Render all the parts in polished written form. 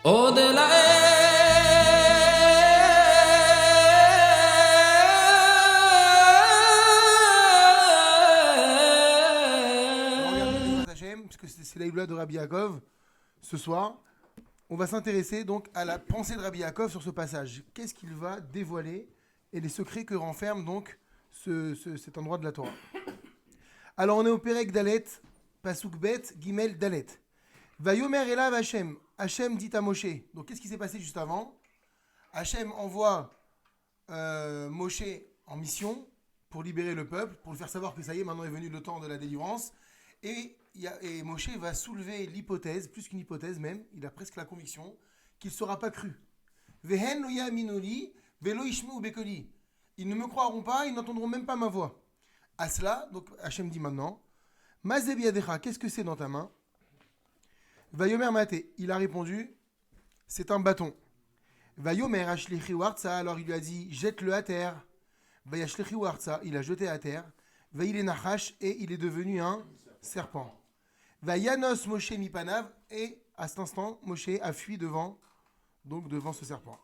Au-delà. Alors regardez, Bezrat Hashem, puisque c'est la Ibla de Rabbi Yaakov, ce soir, on va s'intéresser donc à la pensée de Rabbi Yaakov sur ce passage. Qu'est-ce qu'il va dévoiler et les secrets que renferme donc cet endroit de la Torah. Alors on est au Perek Dalet, Pasuk Bet, Gimel Dalet. Vayomer Elav Hashem. Hashem dit à Moshe. Donc qu'est-ce qui s'est passé juste avant? Hashem envoie Moshe en mission pour libérer le peuple, pour lui faire savoir que ça y est, maintenant est venu le temps de la délivrance. Et Moshe va soulever l'hypothèse, plus qu'une hypothèse même, il a presque la conviction qu'il ne sera pas cru. Vehen lo yaminoli, velo ishmeu bekoli. Ils ne me croiront pas, ils n'entendront même pas ma voix. À cela, donc Hachem dit maintenant, Mazeb yadecha, qu'est-ce que c'est dans ta main? Vayomer maté, il a répondu, c'est un bâton. Vayomer ashlichi wartza, alors il lui a dit, jette-le à terre. Vayashlichi wartza, il a jeté à terre. Vaïle nachash, et il est devenu un serpent. Vayanos Moshe mipanav, et à cet instant, Moshe a fui devant ce serpent.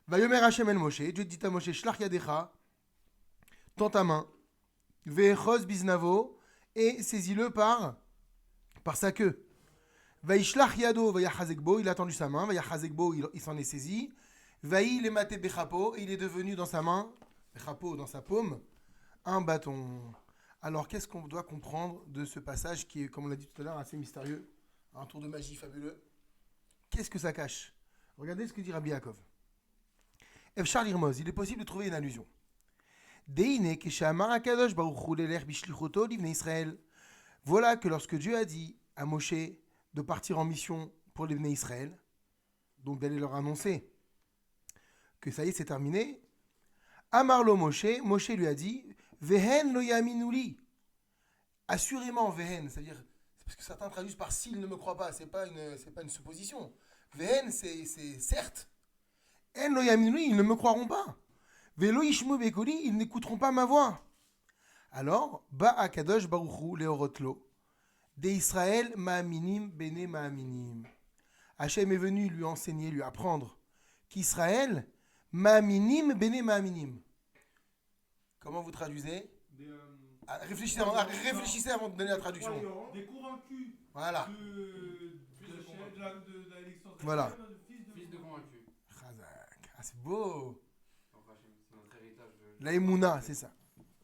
Vayomer Hashem el Moshe, Dieu dit à Moshe, shlach yadecha, tends ta main. Ve'echos biznavo, et saisis-le par sa queue. Vaishlach yado vayachazekbo, il a tendu sa main, vayachazekbo, il s'en est saisi. Vaïl emate bechapo, et il est devenu dans sa main, bechapo dans sa paume, un bâton. Alors qu'est-ce qu'on doit comprendre de ce passage qui est, comme on l'a dit tout à l'heure, assez mystérieux, un tour de magie fabuleux? Qu'est-ce que ça cache? Regardez ce que dit Rabbi Yaakov. Efshar lirmoz, il est possible de trouver une allusion. Deine keshamar akadosh baruch hu lelech bishlichoto livnei Israël. Voilà que lorsque Dieu a dit à Moshe de partir en mission pour les Bnei Israël, donc d'aller leur annoncer que ça y est, c'est terminé, Amarlo Moshe, Moshe lui a dit, Vehen lo yaminuli. Assurément, Vehen, c'est-à-dire, c'est parce que certains traduisent par s'ils ne me croient pas, c'est pas une supposition. Vehen, c'est certes. En lo yaminuli, ils ne me croiront pas. Velo ishmu bekoli, ils n'écouteront pas ma voix. Alors, Ba akadosh baruchu leorotlo. De Israël ma'aminim bene ma'aminim. Hachem est venu lui enseigner, lui apprendre qu'Israël ma'aminim bene ma'aminim. Comment vous traduisez? Réfléchissez avant de donner la traduction. Des convaincus Voilà. de la l'existence de Voilà. Fils de convaincu. Chazak. Ah, c'est beau. Enfin, c'est notre héritage de... La Emouna, c'est ça.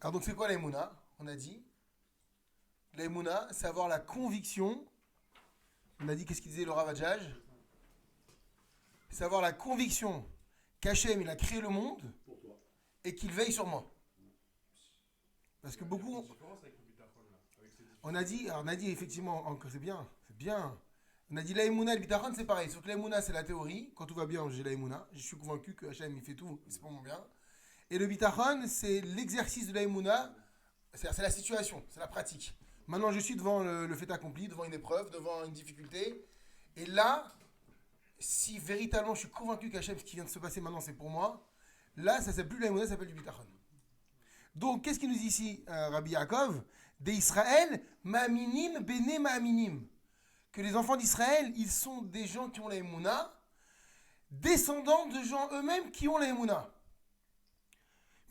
Alors donc c'est quoi la Emouna? On a dit. La Emouna, c'est avoir la conviction. On a dit qu'est-ce qu'il disait le Ravadjaj? C'est avoir la conviction qu'Hachem il a créé le monde et qu'il veille sur moi. Parce que beaucoup. On a dit effectivement, c'est bien. On a dit la Emouna et le Bitachon, c'est pareil. Sauf que la Emouna, c'est la théorie. Quand tout va bien, j'ai la Emouna. Je suis convaincu que Hachem il fait tout, c'est pour mon bien. Et le Bitachon, c'est l'exercice de la Emouna. C'est la situation, c'est la pratique. Maintenant, je suis devant le fait accompli, devant une épreuve, devant une difficulté. Et là, si véritablement je suis convaincu qu'Hachem, ce qui vient de se passer maintenant, c'est pour moi, là, ça s'appelle plus la Emouna, ça s'appelle du Bitachon. Donc, qu'est-ce qu'il nous dit ici, Rabbi Yaakov? Des Israël, ma'aminim, bene ma'aminim. Que les enfants d'Israël, ils sont des gens qui ont la Emouna, descendants de gens eux-mêmes qui ont la Emouna.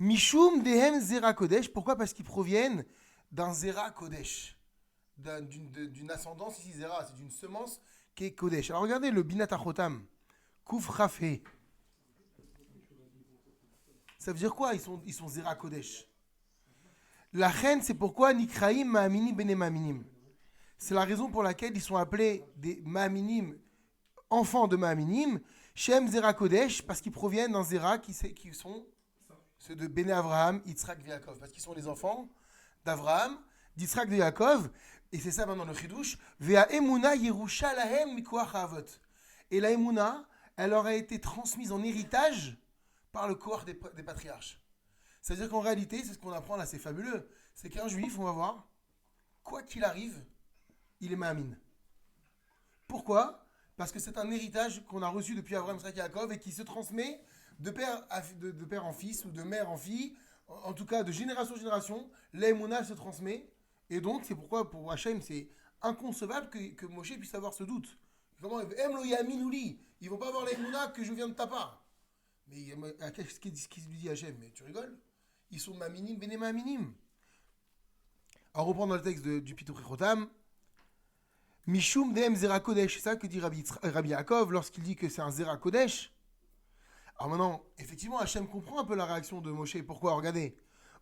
Mishum dehem zera kodesh. Pourquoi? Parce qu'ils proviennent d'un zera kodesh. D'une ascendance, ici zera, c'est d'une semence qui est kodesh. Alors regardez le binat achotam. Kuf rafé. Ça veut dire quoi? Ils sont zera kodesh. La reine, c'est pourquoi Nikraim ma'aminim bene ma'aminim. C'est la raison pour laquelle ils sont appelés des ma'aminim, enfants de ma'aminim, Shem Zera Kodesh, parce qu'ils proviennent d'un Zera qui sont ceux de Bene Avraham, Yitzhak et Yaakov, parce qu'ils sont les enfants d'Avraham, d'Yitzhak et Yaakov, et c'est ça maintenant le Chidush, Vea Emuna Yerusha Lahem Mikoach Avot. Et la Emuna, elle leur a été transmise en héritage par le Koach des patriarches. C'est-à-dire qu'en réalité, c'est ce qu'on apprend là, c'est fabuleux. C'est qu'un juif, on va voir, quoi qu'il arrive, il est ma'amin. Pourquoi? Parce que c'est un héritage qu'on a reçu depuis Abraham, Yitzhak et Yaakov et qui se transmet de père en fils ou de mère en fille, en tout cas de génération en génération, l'émouna se transmet. Et donc, c'est pourquoi pour Hachem, c'est inconcevable que Moshe puisse avoir ce doute. Comment Emlo Yaminouli. Ils vont pas avoir l'émouna que je viens de ta part. Mais qu'est-ce qu'il lui dit Hachem? Mais tu rigoles? Ils sont maminim, bénéma minim. En reprenant le texte du Pituch Chotam, Mishum Dehem Zera Kodesh, c'est ça que dit Rabbi Yaakov lorsqu'il dit que c'est un Zera Kodesh. Alors maintenant, effectivement, Hachem comprend un peu la réaction de Moshe. Pourquoi? Regardez.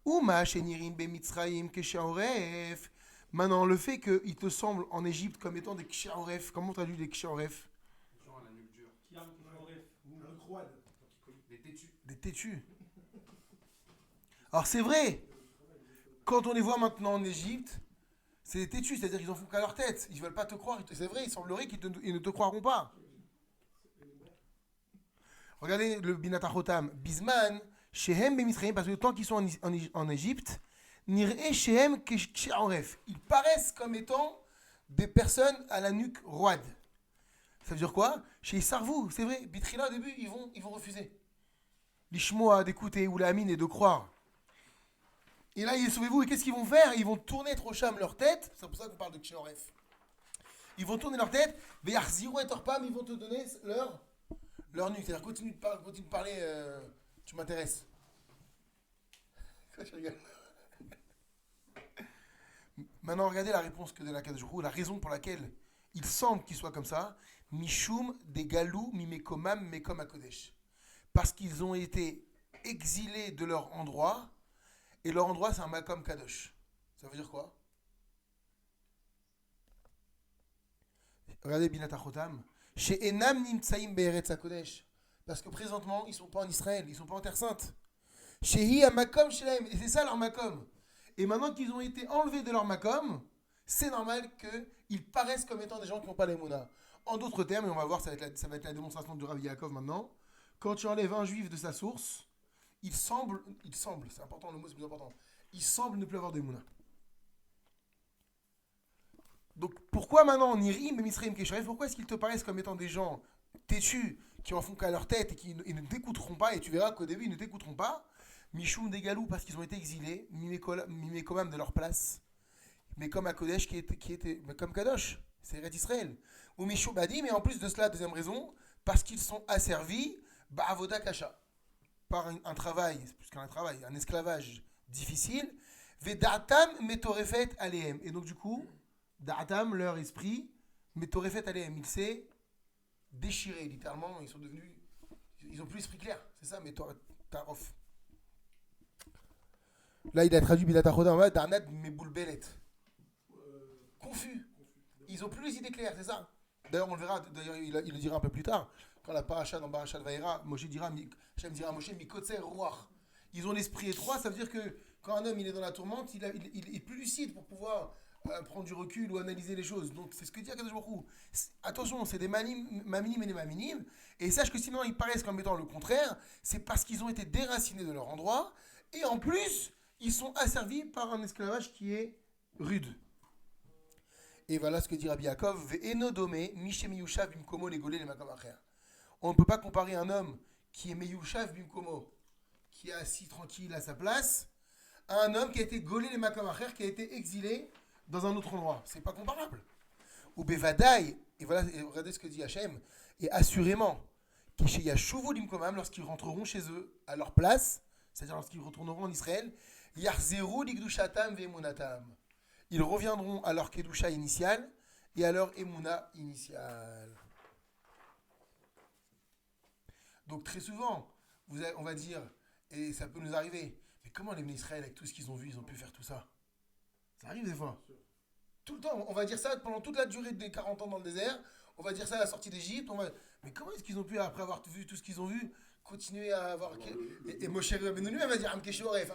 Uma Shenirim Bemitzraim Keshaoref. Maintenant, le fait qu'il te semble en Égypte comme étant des Kshaoref, comment on traduit des Kshaoref? Genre la nuque dure. Des têtus. Des têtus. Alors c'est vrai, quand on les voit maintenant en Égypte, c'est des têtus, c'est-à-dire qu'ils en font qu'à leur tête. Ils ne veulent pas te croire. C'est vrai, il semblerait qu'ils ne te croiront pas. Regardez le Binat Chotam. Bisman, Shehem Bemitzraim, parce que le temps qu'ils sont en Égypte, Nir'e Shehem Kshaoref. Ils paraissent comme étant des personnes à la nuque roide. Ça veut dire quoi? Chez Sarvou, c'est vrai, Bitrila au début, ils vont refuser. L'Ishmoa d'écouter ou la mine et de croire. Et là, sauvez-vous, et qu'est-ce qu'ils vont faire? Ils vont tourner trop cham leur tête, c'est pour ça qu'on parle de Kshaoref. Ils vont tourner leur tête, Ve'yachziru et Torpam, ils vont te donner leur nuque. C'est-à-dire, continue de parler, tu m'intéresses. Quoi, tu rigoles? Maintenant, regardez la réponse que de la Kadosh Baruch Hu, la raison pour laquelle il semble qu'il soit comme ça. Mishum de galou mimekomam mekom akodesh. Parce qu'ils ont été exilés de leur endroit, et leur endroit c'est un makom kadosh. Ça veut dire quoi? Regardez Binat Chotam. Chez Enam nimtsaim be'eretz hakodesh. Parce que présentement, ils ne sont pas en Israël, ils ne sont pas en Terre Sainte. Chez Hi makom shelaim. Et c'est ça leur makom. Et maintenant qu'ils ont été enlevés de leur makom, c'est normal qu'ils paraissent comme étant des gens qui n'ont pas l'émouna. En d'autres termes, et on va voir, ça va être la démonstration de Rabbi Yaakov maintenant, quand tu enlèves un juif de sa source, il semble, c'est important, le mot c'est plus important, il semble ne plus avoir d'émouna. Donc pourquoi maintenant en Irim et Misraim Kesharev, pourquoi est-ce qu'ils te paraissent comme étant des gens têtus, qui en font qu'à leur tête et qui ne t'écouteront pas, et tu verras qu'au début ils ne t'écouteront pas, Mishum des Galou parce qu'ils ont été exilés, Mimé Komam de leur place, mais comme à Kodesh qui était mais comme Kadosh, c'est Ret Israël. Ou Mishum Badi, mais en plus de cela, deuxième raison, parce qu'ils sont asservis, Ba'avoda Kasha, par un travail, plus qu'un travail, un esclavage difficile, Vedatam Metorefet Alehem. Et donc du coup, Da'atam, leur esprit, Metorefet Alehem, il s'est déchiré, littéralement, ils ont plus l'esprit clair, c'est ça, Metorarof. Là, il a traduit Binat Chotam, Darnat Meboulbelet. Confus. Ils n'ont plus les idées claires, c'est ça. D'ailleurs, on le verra, il le dira un peu plus tard. Quand la paracha, dans Parashat Vaïra, Hachem dira à Moshe, Mikotzer Ruach. Ils ont l'esprit étroit, ça veut dire que quand un homme il est dans la tourmente, il est plus lucide pour pouvoir prendre du recul ou analyser les choses. Donc, c'est ce que dit Akadosh Baruch Hu. Attention, c'est des maminim et des maminim. Et sache que sinon, ils paraissent comme étant le contraire. C'est parce qu'ils ont été déracinés de leur endroit. Et en plus, ils sont asservis par un esclavage qui est rude. Et voilà ce que dit Rabbi Yaakov. On ne peut pas comparer un homme qui est meyushav bimkomo, qui est assis tranquille à sa place, à un homme qui a été golé les makam acher, qui a été exilé dans un autre endroit. C'est pas comparable. Ou bevadaï, et voilà, et regardez ce que dit Hachem, et assurément, kishéyashuvu limkomam, lorsqu'ils rentreront chez eux à leur place, c'est-à-dire lorsqu'ils retourneront en Israël, Yarzeru ligdushatam ve'emunatam. Ils reviendront à leur kedusha initiale et à leur emuna initiale. Donc très souvent, on va dire, et ça peut nous arriver, mais comment les Israël, avec tout ce qu'ils ont vu, ils ont pu faire tout ça? Ça arrive des fois. Tout le temps, on va dire ça pendant toute la durée des 40 ans dans le désert, on va dire ça à la sortie d'Égypte, mais comment est-ce qu'ils ont pu, après avoir vu tout ce qu'ils ont vu, continuer à avoir... Et Moshe Rabbeinu va dire Amkeshoref.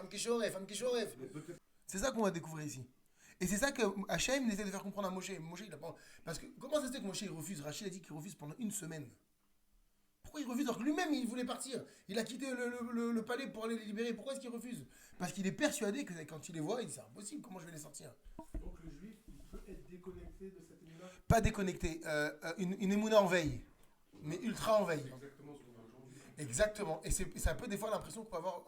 C'est ça qu'on va découvrir ici. Et c'est ça que Hachem essaie de faire comprendre à Moshe. Moshe, il a pas... Parce que comment ça se fait que Moshe il refuse? Rachid a dit qu'il refuse pendant une semaine. Pourquoi il refuse alors que lui-même il voulait partir? Il a quitté le palais pour aller les libérer. Pourquoi est-ce qu'il refuse? Parce qu'il est persuadé que quand il les voit, il dit c'est impossible, comment je vais les sortir? Donc le juif, il peut être déconnecté de cette émouna? Pas déconnecté, une émouna en veille, mais ultra en veille. Exactement ce qu'on a aujourd'hui. Exactement. Et c'est un peu des fois l'impression qu'on peut avoir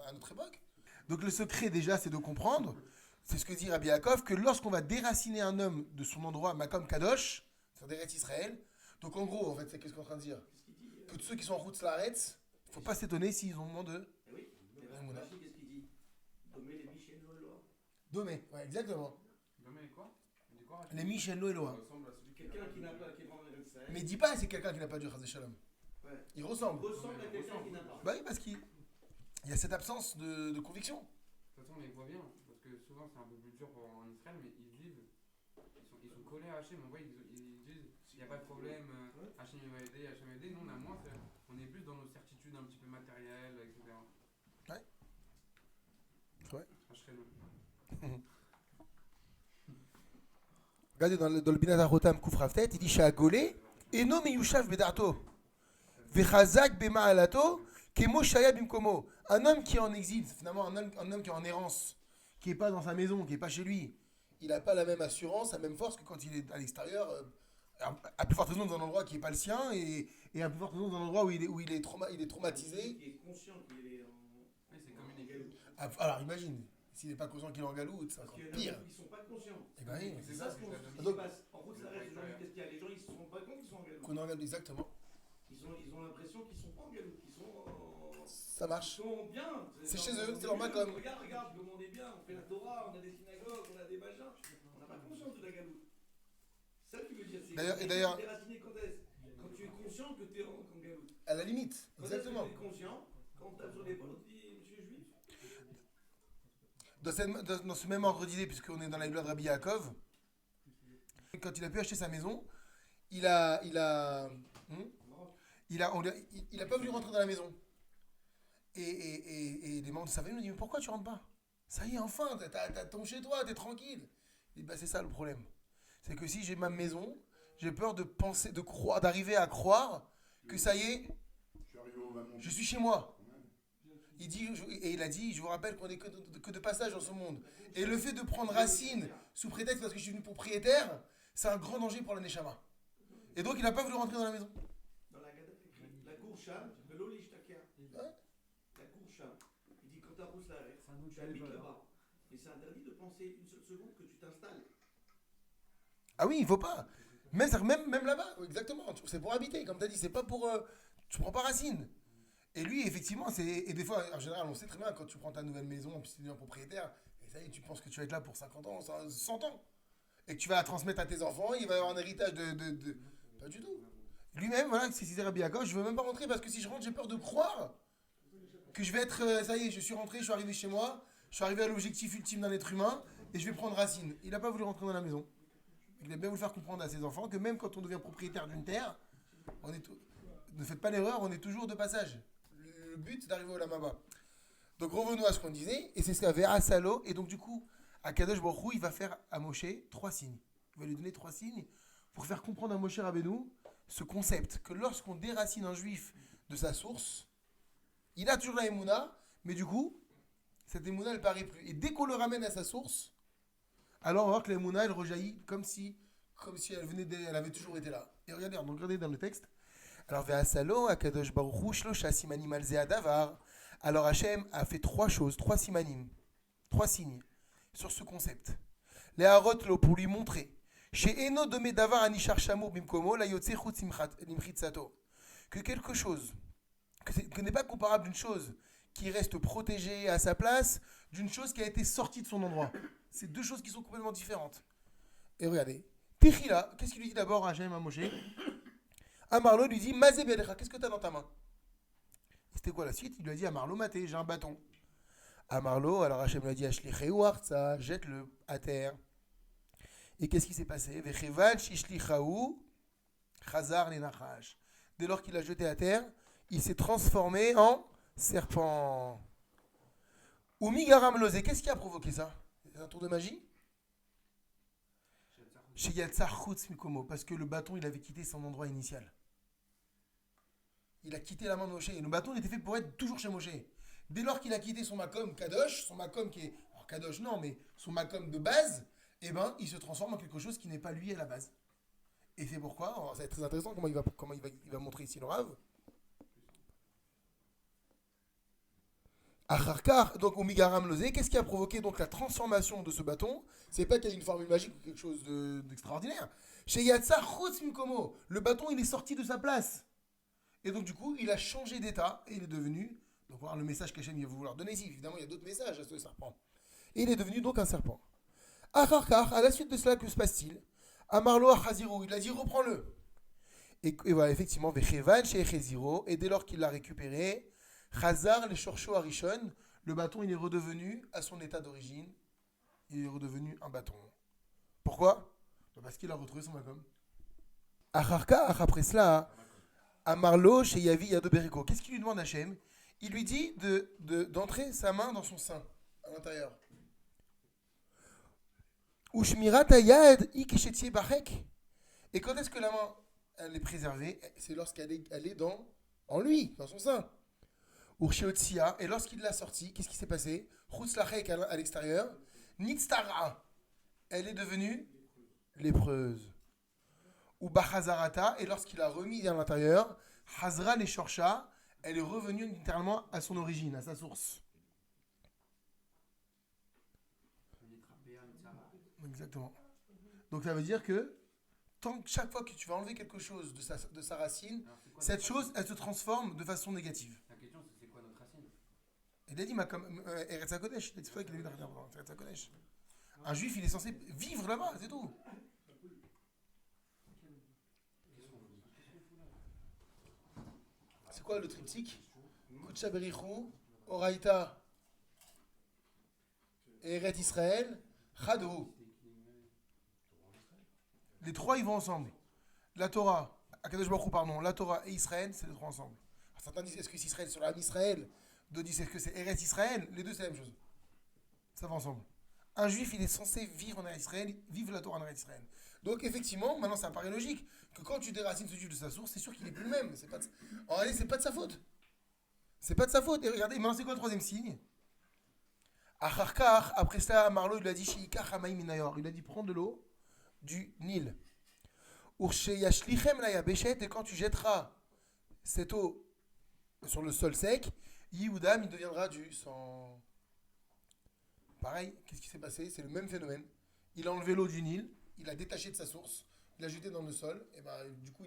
à notre époque. Donc le secret déjà c'est de comprendre, c'est ce que dit Rabbi Yaakov, que lorsqu'on va déraciner un homme de son endroit, Makom Kadosh, c'est-à-dire Israël, Donc en gros, en fait, c'est qu'est-ce qu'on est en train de dire? Qu'est-ce qu'il dit Que ceux qui sont en route Slaretz, il ne faut pas s'étonner s'ils ont moins de Eh oui, mais Emouna. Rashi, qu'est-ce qu'il dit? Domé les Michel Lolo. Domé. Ouais, exactement. Non mais quoi? Il dit quoi? Les Michel Loéloa. Ça ressemble à celui Quelqu'un qui n'a pas, qui est vraiment un Israël. Mais dis pas c'est quelqu'un qui n'a pas du Chaz Shalom. Ouais. Il Il ressemble. ressemble à quelqu'un qui n'a pas. Bah oui, parce qu'il y a cette absence de conviction. De toute façon, on les voit bien, parce que souvent c'est un peu plus dur en Israël, mais ils vivent, ils sont collés à Hachem, on voit, ils disent, il n'y a pas de problème, Hachem il va aider, Hachem va aider. Nous, on a moins, on est plus dans nos certitudes un petit peu matérielles, etc. Ouais. Ouais. Regardez dans le Binat HaRotam Koufraftet, il dit Sha'agolé, Eno meyushav bedarto, vechazak bema'alato, kemo shaya bimkomo. Un homme qui est en exil, finalement un homme qui est en errance, qui n'est pas dans sa maison, qui n'est pas chez lui, il n'a pas la même assurance, la même force que quand il est à l'extérieur, à plus forte raison dans un endroit qui n'est pas le sien, et à plus forte raison dans un endroit où il est traumatisé. Il est conscient qu'il est en. Oui, c'est comme une église. Alors imagine, s'il n'est pas conscient qu'il est en galoute, c'est Parce encore qu'il y en a pire. qui ne sont pas conscients. Eh ben oui, C'est ça ce qu'on Donc- se passe. En route, ça reste aujourd'hui. Qu'est-ce qu'il y a? Les gens, ils ne se rendent pas compte qu'ils sont en galop. qu'on en galoute, exactement. Ils ont l'impression qu'ils ne sont pas en galop, qu'ils sont Ça marche. Ils sont bien. C'est Genre, chez eux, on c'est est leur bien. macom. Regarde, le monde est bien. On fait la Torah, on a des synagogues, on a des machins. On n'a pas conscience de la galoute. C'est ça que tu veux dire. Et d'ailleurs- t'es raciné quand est-ce? Quand tu es conscient que tu es en galoute. À la limite, Quand exactement. est-ce que tu es conscient? Quand tu tapes sur l'épaule, tu dis Monsieur Juif. Dans ce même ordre d'idée, puisqu'on est dans la Bible de Rabbi Yaakov, quand il a pu acheter sa maison, il a pas voulu rentrer dans la maison. Et les membres de sa famille nous disent mais pourquoi tu rentres pas? Ça y est, enfin, t'as ton chez toi, t'es tranquille. Il dit bah c'est ça le problème. C'est que si j'ai ma maison, j'ai peur de penser, d'arriver à croire que ça y est, je suis chez moi. Il a dit, je vous rappelle qu'on n'est que de passage dans ce monde. Et le fait de prendre racine sous prétexte parce que je suis venu propriétaire, c'est un grand danger pour la Neshama. Et donc il n'a pas voulu rentrer dans la maison. Dans la Gada, c'est écrit la cour Cham, de l'Olish Taker. Ouais. La cour Cham. Il dit quand tu arroses la règle, tu habites là-bas. Mais c'est interdit de penser une seule seconde que tu t'installes. Ah oui, il faut pas. Même là-bas, exactement. C'est pour habiter, comme tu as dit, c'est pas pour. Tu prends pas racine. Et lui, effectivement, et des fois, en général, on sait très bien quand tu prends ta nouvelle maison, en plus tu es un propriétaire, et ça y est, tu penses que tu vas être là pour 50 ans, 100 ans. Et que tu vas la transmettre à tes enfants, il va y avoir un héritage de... Pas du tout. Lui-même, voilà, c'est Rabbi Yaakov, je veux même pas rentrer parce que si je rentre, j'ai peur de croire que je vais être. Ça y est, je suis rentré, je suis arrivé chez moi, je suis arrivé à l'objectif ultime d'un être humain, et je vais prendre racine. Il n'a pas voulu rentrer dans la maison. Il a bien voulu faire comprendre à ses enfants que même quand on devient propriétaire d'une terre, ne faites pas l'erreur, on est toujours de passage. Le but, c'est d'arriver au Lamaba. Donc revenons à ce qu'on disait, et c'est ce qu'avait Asalo, et donc du coup, Akadosh Baruch Hu, il va faire à Moshe 3 signes. Il va lui donner 3 signes pour faire comprendre à Moshe Rabbeinu ce concept, que lorsqu'on déracine un juif de sa source, il a toujours la Emouna, mais du coup, cette Emouna, elle ne paraît plus. Et dès qu'on le ramène à sa source, alors on va voir que la Emouna, elle rejaillit comme si elle avait toujours été là. Et regardez dans le texte. Alors, Ve'asalo, Akadosh Baruch Hu, Shlosha Simanim al Ze'adavar. Alors, Hachem a fait 3 choses, 3 simanim, 3 signes sur ce concept. Les harot pour lui montrer. Chez Eno de Medavar Anishar Shamour Bimkomo, la Yotse Chutz Limchitsato. Que quelque chose, que n'est pas comparable d'une chose qui reste protégée à sa place, d'une chose qui a été sortie de son endroit. C'est 2 choses qui sont complètement différentes. Et regardez. Techila, qu'est-ce qu'il lui dit d'abord à Hachem, à Moshe? Amarlo lui dit Mazé Bedecha, qu'est-ce que tu as dans ta main? C'était quoi la suite? Il lui a dit Amarlo Maté, j'ai un bâton. Amarlo, alors Hachem lui a dit Ashlicheu Artsa, jette-le à terre. Et qu'est-ce qui s'est passé? Vechevan Shishlichaou Chazar Lenachash. Dès lors qu'il l'a jeté à terre, il s'est transformé en serpent. Umigaram Lozé, qu'est-ce qui a provoqué ça? C'est un tour de magie? Chez Yatsar Chutz Mikomo, parce que le bâton, il avait quitté son endroit initial. Il a quitté la main de Moshe. Et le bâton, il était fait pour être toujours chez Moshe. Dès lors qu'il a quitté son makom Kadosh, son makom qui est. Alors Kadosh, non, mais son makom de base, eh ben, il se transforme en quelque chose qui n'est pas lui à la base. Et c'est pourquoi, alors, ça va être très intéressant comment il va montrer ici le Rav. Acharkar, donc au Migaram Losé, qu'est-ce qui a provoqué donc la transformation de ce bâton? C'est pas qu'il y a une formule magique ou quelque chose d'extraordinaire. Chez Yatsa Chutz Mikomo, le bâton il est sorti de sa place. Et donc du coup, il a changé d'état et il est devenu, donc voir le message qu'Hachem va vouloir donner ici, évidemment il y a d'autres messages à ce serpent. Et il est devenu donc un serpent. Acharkar, à la suite de cela, que se passe-t-il? Amarlo Achaziro, il a dit reprends-le. Et voilà, effectivement, Vechevan chez Echeziro, et dès lors qu'il l'a récupéré, Chazar le Shorcho Arishon, le bâton il est redevenu à son état d'origine, il est redevenu un bâton. Pourquoi? Parce qu'il a retrouvé son makom. Acharkar, après cela, Amarlo chez Yavi Yadoberiko. Qu'est-ce qu'il lui demande Hachem? Il lui dit d'entrer sa main dans son sein, à l'intérieur. Ushmirat Ayad Ikeshetie Barek. Et quand est-ce que la main elle est préservée? C'est lorsqu'elle est en lui, dans son sein. Urshiotsia, et lorsqu'il l'a sortie, qu'est-ce qui s'est passé? Chutzlachek à l'extérieur. Nitztara, elle est devenue lépreuse. Ou Bachazarata, et lorsqu'il a remis à l'intérieur, Hazra les Shorcha, elle est revenue littéralement à son origine, à sa source. Exactement. Donc ça veut dire que chaque fois que tu vas enlever quelque chose de sa racine, cette chose, elle se transforme de façon négative. La question, c'est quoi notre racine? Il a dit, Eretz HaKodesh, c'est pour ça qu'il a dit Eretz HaKodesh. Un juif, il est censé vivre là-bas, c'est tout. C'est quoi le triptyque? Kutsha Berichou, Oraïta, Eretz Israël, Chadou. Les trois, ils vont ensemble. La Torah, Akadosh Baruch Hu, pardon, la Torah et Israël, c'est les trois ensemble. Alors, certains disent, est-ce que c'est Israël sur l'âme Israël? D'autres disent, est-ce que c'est Eretz Israël? Les deux, c'est la même chose. Ça va ensemble. Un juif, il est censé vivre en Eretz Israël, vivre la Torah en Eretz Israël. Donc, effectivement, maintenant, ça paraît logique que quand tu déracines ce juif de sa source, c'est sûr qu'il n'est plus le même. En réalité, c'est pas de sa faute. C'est pas de sa faute. Et regardez, maintenant, c'est quoi le troisième signe? Acharkar, après cela, Marlo, il a dit, Shiikach Hamaim Minayor. Il a dit, prends de l'eau du Nil. Et quand tu jetteras cette eau sur le sol sec, Yihudam, il deviendra du sang. Pareil, qu'est-ce qui s'est passé? C'est le même phénomène. Il a enlevé l'eau du Nil, il l'a détaché de sa source, il l'a jeté dans le sol, et ben, du coup,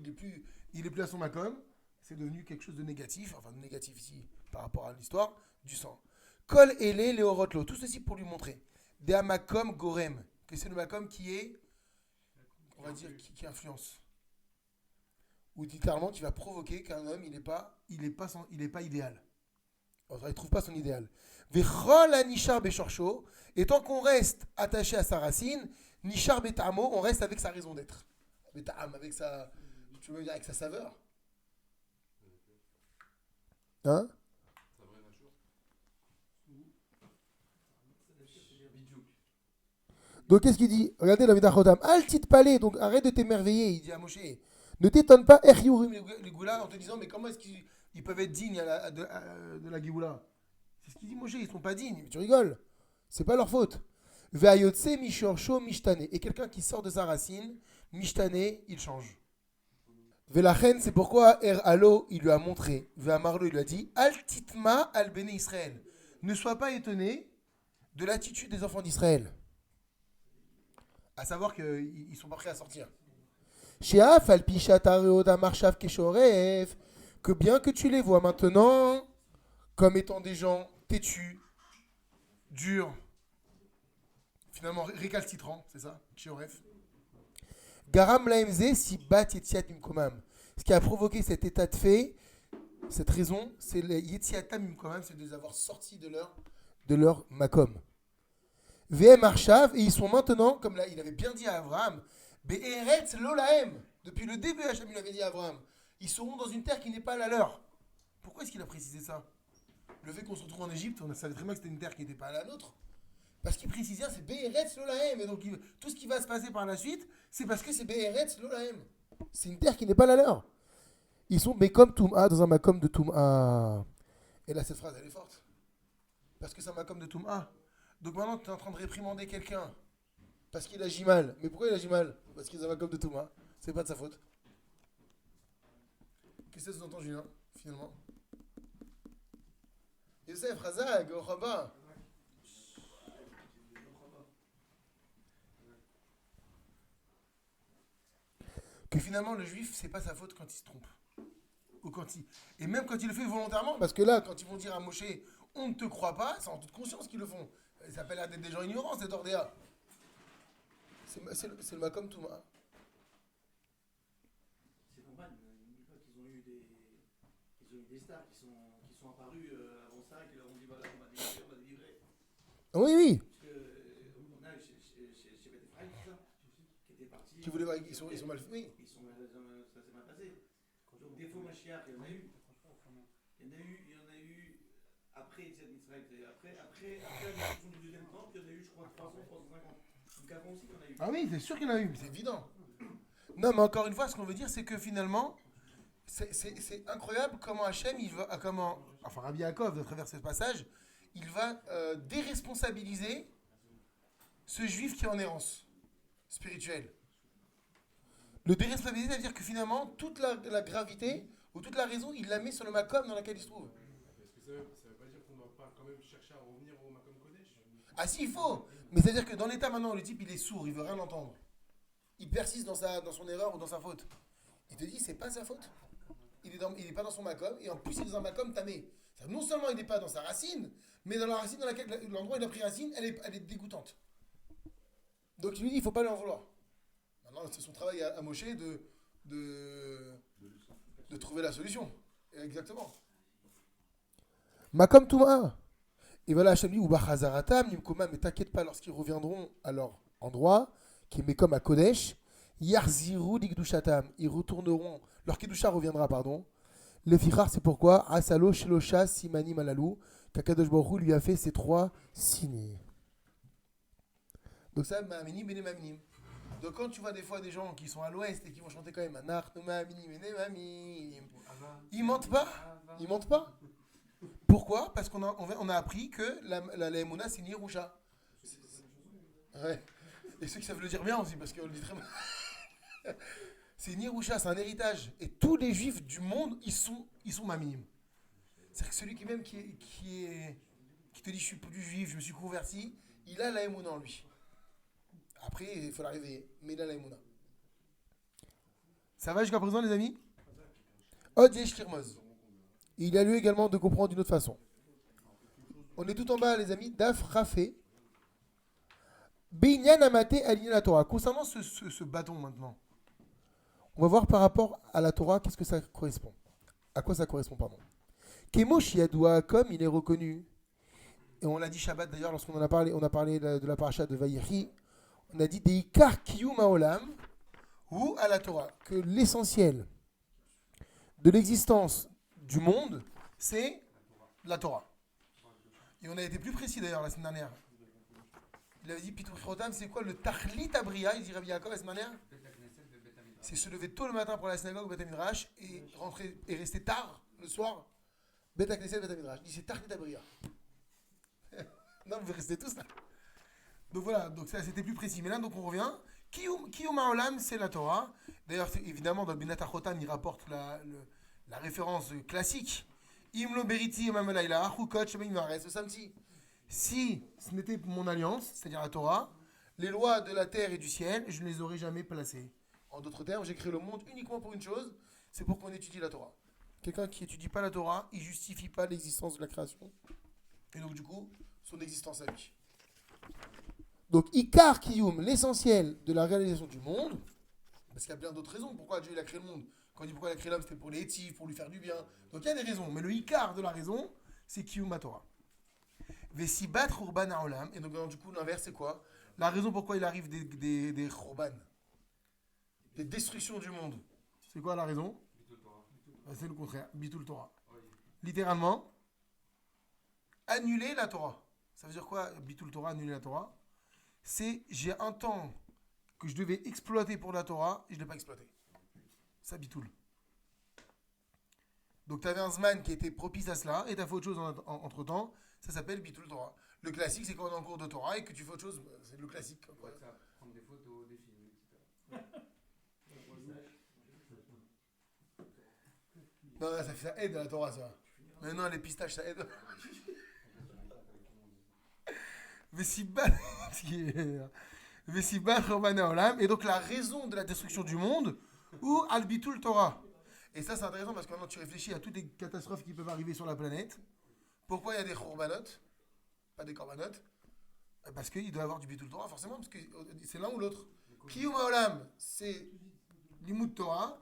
il est plus à son makom, c'est devenu quelque chose de négatif, enfin de négatif ici par rapport à l'histoire, du sang. Kol Ele Leorotlo, tout ceci pour lui montrer. De Makom Gorem, que c'est le makom qui est, on va dire, qui influence. Ou littéralement, qui va provoquer qu'un homme, il n'est pas idéal. Il ne trouve pas son idéal. Vechol Nishar Beshorcho, et tant qu'on reste attaché à sa racine, Nishar Betamo, on reste avec sa raison d'être. Betam, avec sa, tu veux dire, avec sa saveur. Hein? Donc qu'est-ce qu'il dit? Regardez la Vidachotam. Altit palais, donc arrête de t'émerveiller, il dit à Moshe. Ne t'étonne pas, les Goula, en te disant, mais comment est-ce qu'ils peuvent être dignes de la Géoula? C'est ce qu'il dit Moshe, ils ne sont pas dignes, mais tu rigoles. C'est pas leur faute. Ve'ayotse mishorcho mishtane. Et quelqu'un qui sort de sa racine, mishtane, il change. Ve'lachen, c'est pourquoi Alo, il lui a montré. Ve'amarlo, il lui a dit, altitma al bene Israël. Ne sois pas étonné de l'attitude des enfants d'Israël. À savoir qu'ils ne sont pas prêts à sortir. Que bien que tu les vois maintenant comme étant des gens têtus, durs, finalement récalcitrants, c'est ça, Garam laemze si bat yetziat mimkomam. Ce qui a provoqué cet état de fait, cette raison, c'est le yetziatam mimkomam, c'est de les avoir sortis de leur makom. VM Arshav, et ils sont maintenant, comme là, il avait bien dit à Abraham, Be'eretz Lolahem, depuis le début, Hachem il avait dit à Abraham, ils seront dans une terre qui n'est pas la leur. Pourquoi est-ce qu'il a précisé ça? Le fait qu'on se retrouve en Égypte, on savait très bien que c'était une terre qui n'était pas la nôtre. Parce qu'il précisait, c'est Be'eretz Lolahem, et donc tout ce qui va se passer par la suite, c'est parce que c'est Be'eretz Lolahem. C'est une terre qui n'est pas la leur. Ils sont Bekom Toum'a, dans un makom de Toum'a. Et là, cette phrase, elle est forte. Parce que c'est un makom de Toum'a. Donc maintenant, tu es en train de réprimander quelqu'un parce qu'il agit mal. Mais pourquoi il agit mal? Parce qu'il a un comme de Thomas. C'est pas de sa faute. Qu'est-ce que ça sous-entend, Julien, finalement? Youssef, Razak, Ochaba. Que finalement, le juif, c'est pas sa faute quand il se trompe. Ou quand il... Et même quand il le fait volontairement, parce que là, quand ils vont dire à Moshe, on ne te croit pas, c'est en toute conscience qu'ils le font. Ça s'appelle d'être des gens ignorants, cet ordéa. C'est le Makom Touma. C'est normal, qu'ils ont eu des stars qui sont apparus avant ça, qui leur ont dit voilà, on va délivrer. Oui, oui. Parce que on a chez Beth Ephraim, tout ça, qui était parti. Qui voulaient, ils sont mal faits. Oui. Ça s'est mal passé. Donc des faux Mashiach, il y en a eu. Il y en a eu après Yetziat Mitzrayim. Après la destruction du deuxième temple, il y en a eu, je crois, 300, 350. Donc avant aussi, il y en a eu. Ah oui, c'est sûr qu'il y en a eu, c'est évident. Non, mais encore une fois, ce qu'on veut dire, c'est que finalement, c'est incroyable comment Hachem, enfin Rabbi Yaakov, à travers ce passage, il va déresponsabiliser ce juif qui est en errance spirituelle. Le déresponsabiliser, ça veut dire que finalement, toute la gravité ou toute la raison, il la met sur le Makom dans lequel il se trouve. Est-ce que ça veut pas dire qu'on ne doit pas quand même chercher à revenir au Makom Kodesh? Ah si, il faut. Mais c'est-à-dire que dans l'état maintenant, le type, il est sourd, il veut rien entendre. Il persiste dans son erreur ou dans sa faute. Il te dit, c'est pas sa faute. Il est pas dans son Makom, et en plus, il est dans un Makom tamé. Non seulement il n'est pas dans sa racine, mais dans la racine dans laquelle l'endroit où il a pris racine, elle est dégoûtante. Donc il lui dit, il ne faut pas lui en vouloir. Maintenant, c'est son travail à Moshe de trouver la solution. Exactement. Makom Touma. Et voilà, Hachem dit, Uba Chazaratam, Nimkoma, mais t'inquiète pas, lorsqu'ils reviendront à leur endroit, qui est Mekom à Kodesh, Yarziru Digdushatam, ils retourneront, leur Kedusha reviendra, pardon. Le Fichar, c'est pourquoi, Asalo Shelosha Simani Malalou, qu'Akadosh Baruch Hu lui a fait ces 3 signes. Donc ça, Ma'aminim Bene Ma'aminim. Donc quand tu vois des fois des gens qui sont à l'ouest et qui vont chanter quand même Anach, Ma'aminim Bene Ma'aminim, ils mentent pas. Ils mentent pas. Pourquoi? Parce qu'on a appris que la Emouna, c'est une Yerusha. Ouais. Et ceux qui savent le dire bien aussi, parce qu'on le dit très mal. C'est une Yerusha, c'est un héritage. Et tous les juifs du monde, ils sont maminim. C'est-à-dire que celui qui te dit je suis plus juif, je me suis converti, il a la Emouna en lui. Après, il faut la réveiller, mais il a la Emouna. Ça va jusqu'à présent, les amis? Od Yesh Kirmoz. Il a lieu également de comprendre d'une autre façon. On est tout en bas, les amis, Daf Rafé. Binyan Amate aligné la Torah. Concernant ce bâton maintenant, on va voir par rapport à la Torah, qu'est-ce que ça correspond. À quoi ça correspond, pardon. Kemosh Yadoua, comme il est reconnu, et on l'a dit Shabbat d'ailleurs, lorsqu'on en a parlé, on a parlé de la paracha de Vayechi, on a dit Deikar Kiyum Haolam, ou à la Torah, que l'essentiel de l'existence du monde, c'est la Torah. Et on a été plus précis d'ailleurs la semaine dernière. Il avait dit Pitou Chirotam, c'est quoi le Tachlit Abriya, il dit Rabbi Yaakov la semaine dernière? C'est se lever tôt le matin pour la synagogue Beth Midrash et rentrer et rester tard le soir. Beth Knesset, Beth Midrash. Il dit c'est Tachlit Abriya. Non, vous restez tous là. Donc voilà, donc ça c'était plus précis. Mais là, donc on revient. Kiyum Haolam, c'est la Torah. D'ailleurs, évidemment, dans le Binat HaChotan, il rapporte la référence classique. Imlo Beriti Mamelaila, Achukot Shemaim Vares, le samedi. Si ce n'était mon alliance, c'est-à-dire la Torah, les lois de la terre et du ciel, je ne les aurais jamais placées. En d'autres termes, j'ai créé le monde uniquement pour une chose, c'est pour qu'on étudie la Torah. Quelqu'un qui n'étudie pas la Torah, il ne justifie pas l'existence de la création. Et donc du coup, son existence à lui. Donc, Ikar Kiyum, l'essentiel de la réalisation du monde, parce qu'il y a plein d'autres raisons pourquoi Dieu il a créé le monde. Quand on dit pourquoi il a créé l'homme, c'était pour les étifs, pour lui faire du bien. Donc il y a des raisons, mais le Ikar de la raison, c'est Kiyum Torah. Vesibat Khurban Haolam, et donc du coup l'inverse c'est quoi? La raison pourquoi il arrive des Khurban, des destructions du monde. C'est quoi la raison? C'est le contraire, Bitul Torah. Littéralement, annuler la Torah. Ça veut dire quoi, Bitul Torah, annuler la Torah? C'est j'ai un temps que je devais exploiter pour la Torah et je ne l'ai pas exploité. Ça, Bitul. Donc tu avais un Zman qui était propice à cela et tu as fait autre chose entre temps. Ça s'appelle Bitul Torah. Le classique, c'est quand on est en cours de Torah et que tu fais autre chose. C'est le classique. Ouais, ça, prendre des photos, des films, etc. Non, ça aide à la Torah, ça. Mais non, les pistaches, ça aide. Vesiban Chorban Olam. Et donc la raison de la destruction du monde, ou Albitul Torah. Et ça, c'est intéressant parce que maintenant tu réfléchis à toutes les catastrophes qui peuvent arriver sur la planète. Pourquoi il y a des Chorbanot, pas des Korbanot? Parce qu'il doit y avoir du Bitul Torah, forcément, parce que c'est l'un ou l'autre. Kiyum Olam, c'est Limud Torah.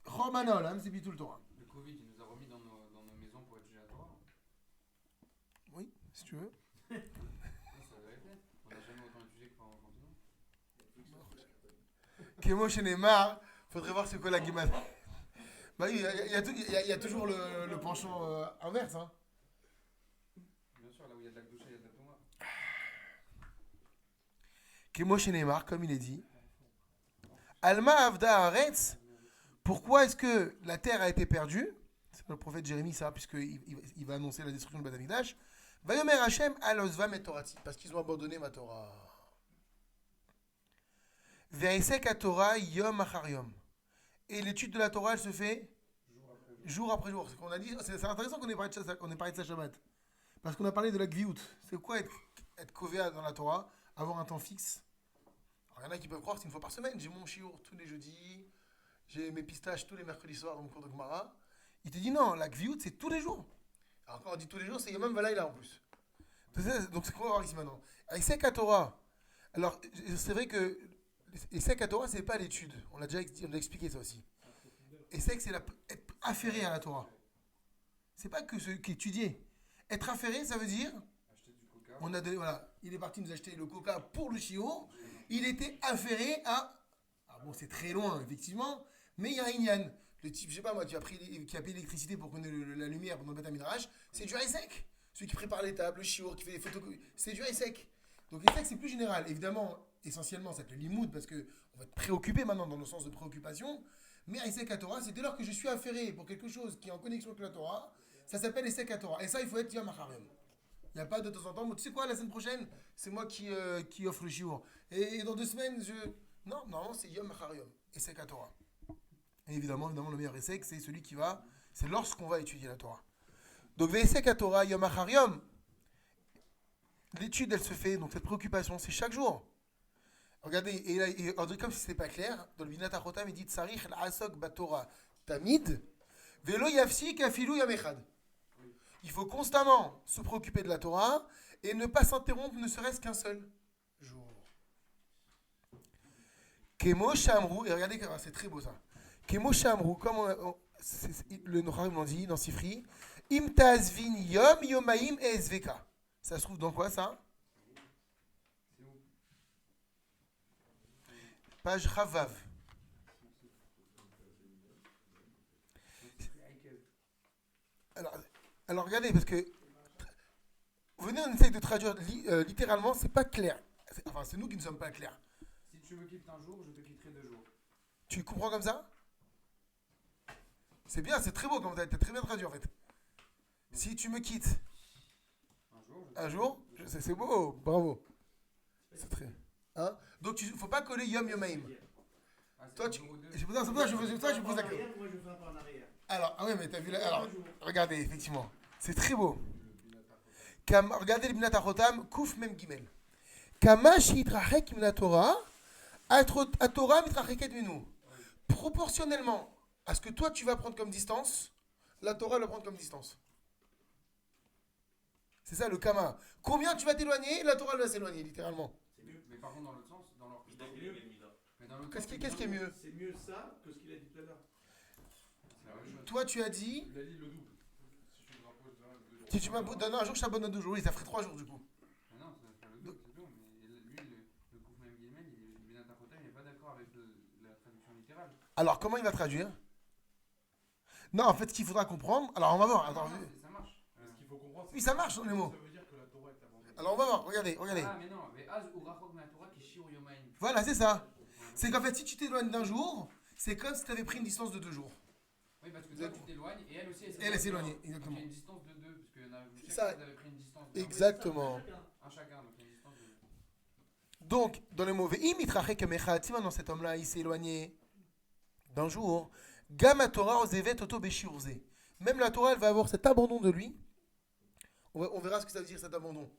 Chorban Olam, c'est Bitul Torah. Le Covid, il nous a remis dans nos maisons pour étudier la Torah. Oui, si tu veux. Ça doit être net. On n'a jamais autant étudié que pendant le confinement. Kemo chez Neymar, faudrait voir c'est quoi la guimade. Bah oui, il y a toujours le penchant inverse. Hein. Bien sûr, là où il y a de la Gdoucha, il y a de la Touma. Kemo chez Neymar, comme il est dit. Alma Avda Haaretz, pourquoi est-ce que la terre a été perdue? C'est le prophète Jérémie, ça, puisqu'il va annoncer la destruction de Beth Amikdash. Vayomer Hashem alosvam et Torati, parce qu'ils ont abandonné ma Torah. Ve'esek à Torah yom achar yom. Et l'étude de la Torah, elle se fait jour après jour. C'est, qu'on a dit, c'est intéressant qu'on ait parlé de ça Shabbat. Parce qu'on a parlé de la Gviout. C'est quoi être kovéa dans la Torah? Avoir un temps fixe. Alors, il y en a qui peuvent croire que c'est une fois par semaine. J'ai mon shiur tous les jeudis. J'ai mes pistaches tous les mercredis soirs dans mon cours de Gemara. Il te dit non, la Gviout, c'est tous les jours. Alors quand on dit tous les jours, c'est Yomam Valaïla en plus. Donc c'est quoi on va voir ici maintenant? Esek à Torah. Alors, c'est vrai que Esek à Torah, c'est pas l'étude. On a déjà expliqué ça aussi. Esek, c'est être affairé à la Torah. C'est pas que ce qu'étudier. Être affairé, ça veut dire Acheter du coca. voilà, il est parti nous acheter le coca pour le shiur. Il était affairé à. Ah bon, c'est très loin, effectivement, mais il y a un Inyan. Le type, je sais pas moi, qui a payé l'électricité pour qu'on ait la lumière pendant le Beth Midrash, c'est du Esek. Celui qui prépare les tables, le shiur, qui fait les photocopies, c'est du Esek. Donc Esek, c'est plus général. Évidemment, essentiellement, c'est le limoud, parce qu'on va être préoccupé maintenant dans le sens de préoccupation. Mais Esek à Torah, c'est dès lors que je suis affairé pour quelque chose qui est en connexion avec la Torah, ça s'appelle Esek à Torah. Et ça, il faut être Yom HaCharem. Il n'y a pas de temps en temps, tu sais quoi, la semaine prochaine, c'est moi qui offre le shiur. Et dans 2 semaines, Non, normalement, c'est Yom HaCharem, Esek à Torah. Et évidemment, le meilleur Esek, c'est celui qui va... C'est lorsqu'on va étudier la Torah. Donc, Esek à Torah, Yom HaCharem, l'étude, elle se fait, donc cette préoccupation, c'est chaque jour. Regardez, et là, on dirait comme si ce n'était pas clair, dans le Binat HaChotam, il dit Tsarich l'asok batorah tamid, velo yafsik afilu yom echad. Il faut constamment se préoccuper de la Torah et ne pas s'interrompre ne serait-ce qu'un seul jour. Kemo Shamrou, et regardez, c'est très beau ça. Kemo Shamrou, comme le Nocharim l'ont dit dans Sifri, Im Tazvin Yom Yomaim et Sveka. Ça se trouve dans quoi ça? Page Ravav. Alors regardez, parce que venez, on essaye de traduire littéralement, c'est pas clair. Enfin, c'est nous qui ne sommes pas clairs. Si tu me quittes un jour, je te quitterai 2 jours. Tu comprends comme ça? C'est bien, c'est très beau, comme tu as très bien traduit en fait. Si tu me quittes un jour, c'est beau, bravo. C'est très. Hein? Donc il ne faut pas coller Yom Yomaim. Ah, c'est Toi, un tu. jour ou 2. C'est pour ça que je pose la question. Moi, je fais un pas en arrière. Alors, ah ouais, mais t'as vu là. Alors, regardez, effectivement. C'est très beau. Regardez le Binat HaChotam, Kouf Mem Gimel. Kama shitrachek min Torah, a Torah mitracheket minu. Proportionnellement à ce que toi tu vas prendre comme distance, la Torah va prendre comme distance. C'est ça le Kama. Combien tu vas t'éloigner, la Torah va s'éloigner, littéralement. Mais par contre, dans l'autre sens, dans l'autre mais dans l'autre Qu'est-ce sens, qui est mieux? C'est mieux ça que ce qu'il a dit tout à l'heure. c'est la même chose. Toi tu as dit, Il a dit le double. Si je me rapproche d'un, 2 jours. si tu m'as donné un jour, je t'abonne à 2 jours. Oui, ça ferait 3 jours du coup. Mais non, ça fait le double, c'est tout. Mais lui, le Kouf Mem Gimel, le Binat HaChotam, il n'est pas d'accord avec la traduction littérale. Alors, comment il va traduire? Non, en fait, ce qu'il faudra comprendre. Alors, on va voir. Attends, Non, ça marche. Ce qu'il faut comprendre, oui, ça marche dans les mots. ça veut dire que la Torah est abandonnée. Alors, on va voir. Regardez. Ah, mais non, mais Az ou Rachok Ma Torah qui shiur yomaim. Voilà, c'est ça. C'est qu'en fait, si tu t'éloignes d'un jour, c'est comme si tu avais pris une distance de 2 jours. Oui, parce que toi, tu t'éloignes et elle aussi, Elle s'est éloignée, Donc, exactement. il y a une distance de 2, parce que C'est ça. vous avez pris une distance de Exactement. un chacun, donc il y a une distance de... Donc, dans les mauvais, si maintenant cet homme-là, il s'est éloigné d'un jour, Gama Torah ozevet oto beshirze. Même la Torah, elle va avoir cet abandon de lui. On verra ce que ça veut dire cet abandon.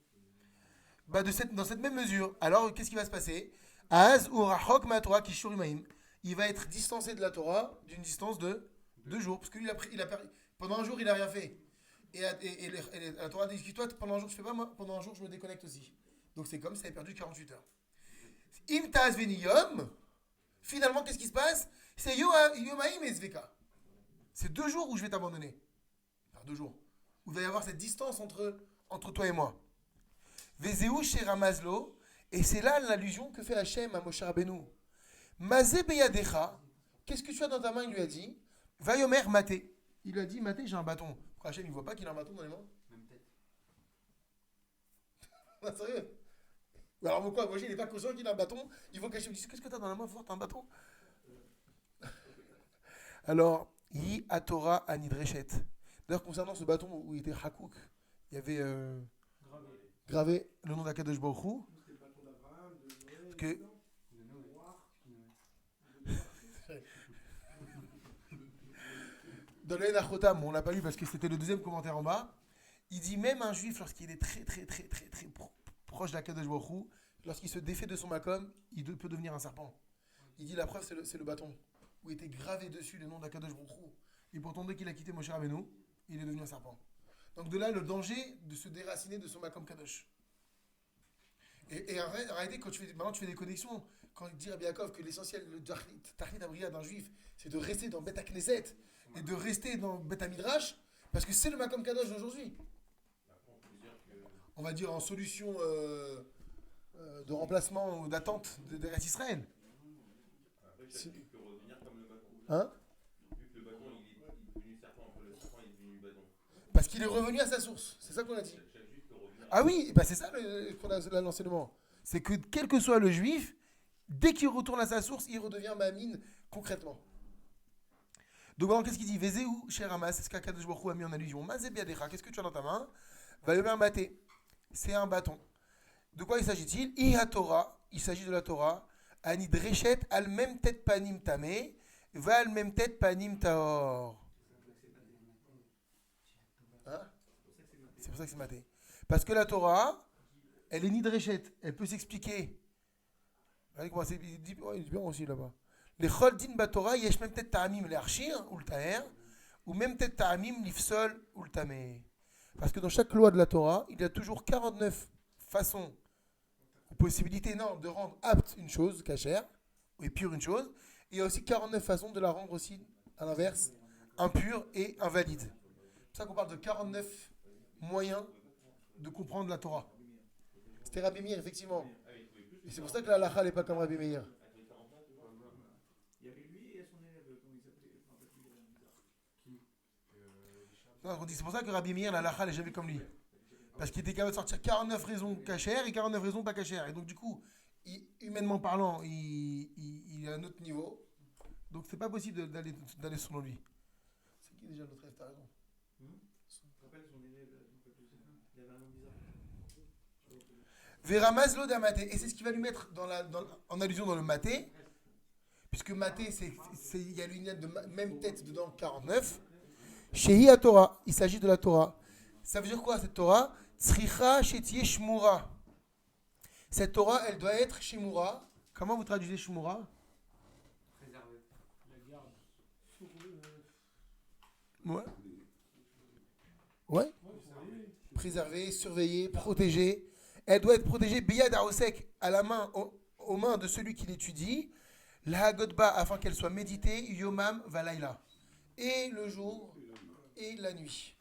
Bah dans cette même mesure, alors qu'est-ce qui va se passer? Az ou rachok ma Torah kishur imaim. Il va être distancé de la Torah d'une distance de 2 jours. Parce qu'il a, pendant un jour, il n'a rien fait. Et la Torah dit, toi, pendant un jour, je fais pas, moi, pendant un jour, je me déconnecte aussi. Donc c'est comme si tu avais perdu 48 heures. Im ta'az veni yom, finalement, qu'est-ce qui se passe? C'est yomaim et zveka. C'est 2 jours où je vais t'abandonner. Enfin, 2 jours. Où il va y avoir cette distance entre toi et moi. Vezeu shera mazlo. Et c'est là l'allusion que fait Hachem à Moshe Rabbeinu. Mazé beyadecha. Qu'est-ce que tu as dans ta main? Il lui a dit. Vayomer maté. Il lui a dit, maté, j'ai un bâton. Hachem, il ne voit pas qu'il a un bâton dans les mains? Même tête. Ah, sérieux? Alors pourquoi Moshe, il n'est pas conscient qu'il a un bâton? Il faut qu'Hachem dise, qu'est-ce que tu as dans la main? Faut voir, tu as un bâton? Alors, Yi Atora Anidreshet. D'ailleurs, concernant ce bâton où il était Hakouk, il y avait gravé le nom d'Akadosh Baruch Hu. Que De Noé. dans le Enachotam, on l'a pas lu parce que c'était le deuxième commentaire en bas, il dit même un juif, lorsqu'il est très proche d'Akadosh Baruch Hu, lorsqu'il se défait de son makom, il peut devenir un serpent. Il dit la preuve, c'est le bâton, où était gravé dessus le nom d'Akadosh Baruch Hu. Et pourtant, dès qu'il a quitté Moshe Rabbeinu, il est devenu un serpent. Donc de là, le danger de se déraciner de son makom kadosh. Et en réalité, maintenant tu fais des connexions, quand il dit Rabbi Yaakov que l'essentiel, le Tachlit Abriya d'un juif, c'est de rester dans Bet HaKnesset et de rester dans Bet HaMidrash, parce que c'est le Makom Kadosh d'aujourd'hui. On va dire en solution de remplacement ou d'attente de Eretz Israël. Après, chaque juif peut revenir comme le bâton. Hein? Vu que le bâton, il est devenu serpent, entre le serpent, il est devenu bâton. Parce qu'il est revenu à sa source, c'est ça qu'on a dit. Chaque juif peut revenir. Ah oui, bah c'est ça l'enseignement. C'est que quel que soit le juif, dès qu'il retourne à sa source, il redevient Mamine concrètement. Donc maintenant, qu'est-ce qu'il dit? Vezeu cher Hamas, c'est ce qu'Akadosh Baruch Hu a mis en allusion. Mazé biadecha, qu'est-ce que tu as dans ta main? Vayomer maté, c'est un bâton. De quoi il s'agit-il? Iha Torah, il s'agit de la Torah. Ani dreshet al mem tet panim tamé, va al mem tet panim taor. Hein? C'est pour ça que c'est maté. Parce que la Torah, elle est ni dreshet, elle peut s'expliquer. Regardez comment il dit bien aussi là-bas. Les chol din batora, yesh même peut-être ta'amim l'archir ou le ta'er, ou même peut-être ta'amim l'ifsol ou le tamé. Parce que dans chaque loi de la Torah, il y a toujours 49 façons ou possibilités de rendre apte une chose, cachère, et pure une chose, et il y a aussi 49 façons de la rendre aussi, à l'inverse, impure et invalide. C'est pour ça qu'on parle de 49 moyens de comprendre la Torah. C'était Rabbi Meir, effectivement. Et c'est pour ça que la halakha n'est pas comme Rabbi Meir. Il y avait lui et son élève, comment il s'appelait? Je me rappelle plus, il avait un bizarre. Non, c'est pour ça que Rabbi Meir, la halakha n'est jamais comme lui. Parce qu'il était capable de sortir 49 raisons cachères et 49 raisons pas cachères. Et donc, du coup, humainement parlant, il a un autre niveau. Donc, c'est pas possible d'aller selon lui. C'est qui déjà notre élève? T'as raison. Je me rappelle son élève, je me rappelle plus, il avait un nom bizarre. Veramazlo d'amaté. Et c'est ce qui va lui mettre en allusion dans le maté. Puisque maté, il y a l'unité de même tête dedans, 49. Shehi à Torah. Il s'agit de la Torah. Ça veut dire quoi cette Torah? Tzricha shetie shmura. Cette Torah, elle doit être shmura. Comment vous traduisez shmura? Préservé. Ouais. Ouais. Préservée, surveillée, protégée. Elle doit être protégée biyad haosek, à la main, aux mains de celui qui l'étudie, la hagodba, afin qu'elle soit méditée, yomam valaila, et le jour et la nuit.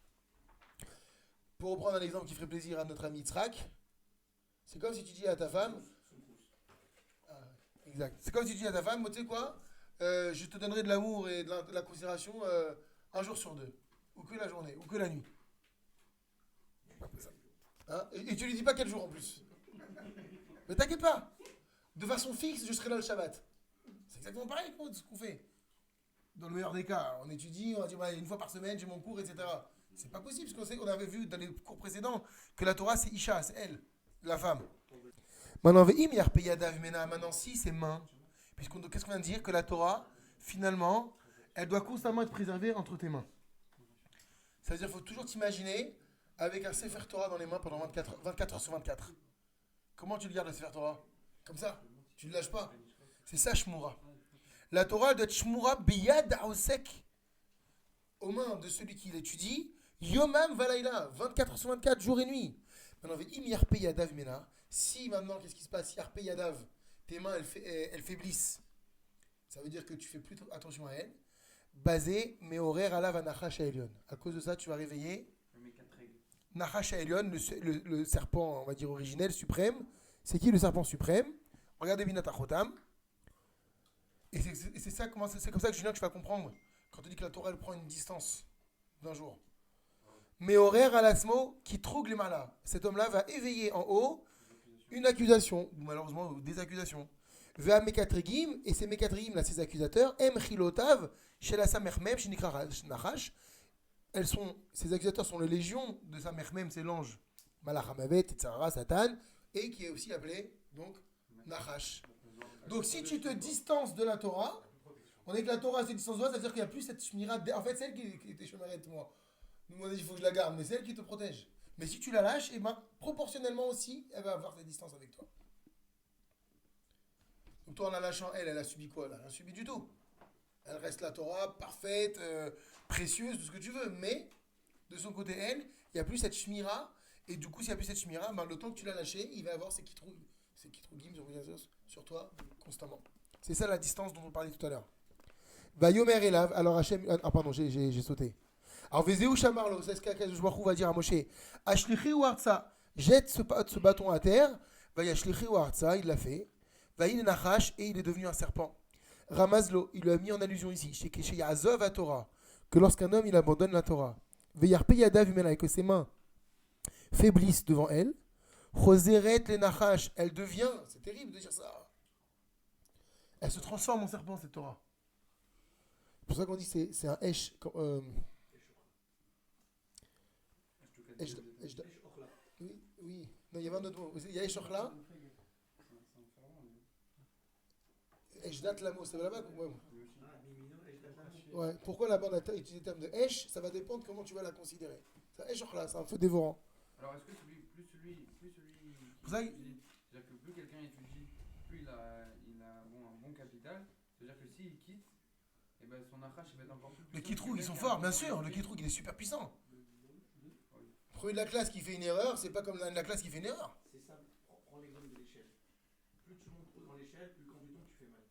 Pour reprendre un exemple qui ferait plaisir à notre ami Yitzhak, c'est comme si tu dis à ta femme, exact, c'est comme si tu dis à ta femme, tu sais quoi, je te donnerai de l'amour et de la considération un jour sur 2, ou que la journée, ou que la nuit. Hein? Et tu lui dis pas quel jour en plus. Mais t'inquiète pas. De façon fixe, je serai là le Shabbat. C'est exactement pareil ce qu'on fait. Dans le meilleur des cas, on étudie, on va dire une fois par semaine, j'ai mon cours, etc. C'est pas possible, parce qu'on avait vu dans les cours précédents que la Torah c'est Isha, c'est elle, la femme. Maintenant, si c'est main. Qu'est-ce qu'on vient de dire? Que la Torah, finalement, elle doit constamment être préservée entre tes mains. Ça veut dire qu'il faut toujours t'imaginer avec un Sefer Torah dans les mains pendant 24 heures sur 24. comment tu le gardes le Sefer Torah? Comme ça, tu ne le lâches pas. C'est ça, Shmura. La Torah doit être Shmura biyad ha'osek, aux mains de celui qui l'étudie, Yomam Valaila, 24 heures sur 24, jour et nuit. Maintenant, im yarpe yadav mena. Si maintenant, qu'est-ce qui se passe? Yarpe yadav, tes mains, elles faiblissent. Ça veut dire que tu fais plus attention à elles. Basé, mais horaire à la Nachash Elion. À cause de ça, tu vas réveiller Nachash Elion, le serpent, on va dire originel, suprême. C'est qui le serpent suprême? Regardez Binat Achotam. Et c'est ça, c'est comme ça que Julien, tu vas comprendre. Quand tu dis que la Torah, elle prend une distance d'un jour. Mais horaire à l'asmo qui trouve les malas. Cet homme-là va éveiller en haut une accusation, ou malheureusement des accusations. Vea mekatrigim, et ces mekatrigim, là, ces accusateurs, em chilotav, chez la samermem, chez Nikra Nachash. Ces accusateurs sont les légions de samermem, c'est l'ange. Malachamavet, etc., Satan, et qui est aussi appelé, donc, Nachash. Donc, si tu te distances de la Torah, on est que la Torah, c'est distance de toi, ça veut dire qu'il n'y a plus cette shmira. En fait, c'est elle qui était chemarette, moi. Nous, on a dit, il faut que je la garde, mais c'est elle qui te protège. Mais si tu la lâches, et ben, proportionnellement aussi, elle va avoir cette distance avec toi. Donc, toi, en la lâchant, elle a subi quoi? Elle n'a rien subi du tout. Elle reste la Torah, parfaite, précieuse, tout ce que tu veux. Mais, de son côté, elle, il n'y a plus cette shmira. Et du coup, s'il n'y a plus cette shmira, ben, le temps que tu l'as lâché, il va avoir ces kitrougim sur toi constamment. C'est ça la distance dont on parlait tout à l'heure. Va yomer elav. Alors Hachem. Ah, pardon, j'ai sauté. Alors, Vezéou Shamarlo, c'est ce qu'Akadosh Baruch Hu va dire à Moshe. Ashlichi ou Artsa, jette ce bâton à terre. Va yashlichi ou Artsa, il l'a fait. Va il nachash, et il est devenu un serpent. Ramazlo, il lui a mis en allusion ici. Chez Yazov à Torah, que lorsqu'un homme il abandonne la Torah, Veyarpe Yadav Imena, et que ses mains faiblissent devant elle. Choseret les nachash, elle devient, c'est terrible de dire ça. Elle se transforme en serpent, cette Torah. C'est pour ça qu'on dit c'est un Esh. Oui, oui. Non, il y avait un autre mot. Il y a Eshochla. Eshdat Lamo, ça va là-bas? Ouais. Pourquoi là-bas on a utilisé le terme de Esh? Ça va dépendre comment tu vas la considérer. C'est Eshochla, c'est un feu dévorant. Alors est-ce que plus celui Pour ça, c'est-à-dire que plus quelqu'un étudie, plus il a un bon capital, c'est-à-dire que s'il quitte, et ben son achash va être encore plus puissant. le Kitroug, ils sont forts, bien sûr. Le Kitroug, il est super puissant. Premier de la classe qui fait une erreur, c'est pas comme la classe qui fait une erreur. C'est ça, prends l'exemple de l'échelle. Plus tu montes haut dans l'échelle, plus quand tu tombes, tu fais mal.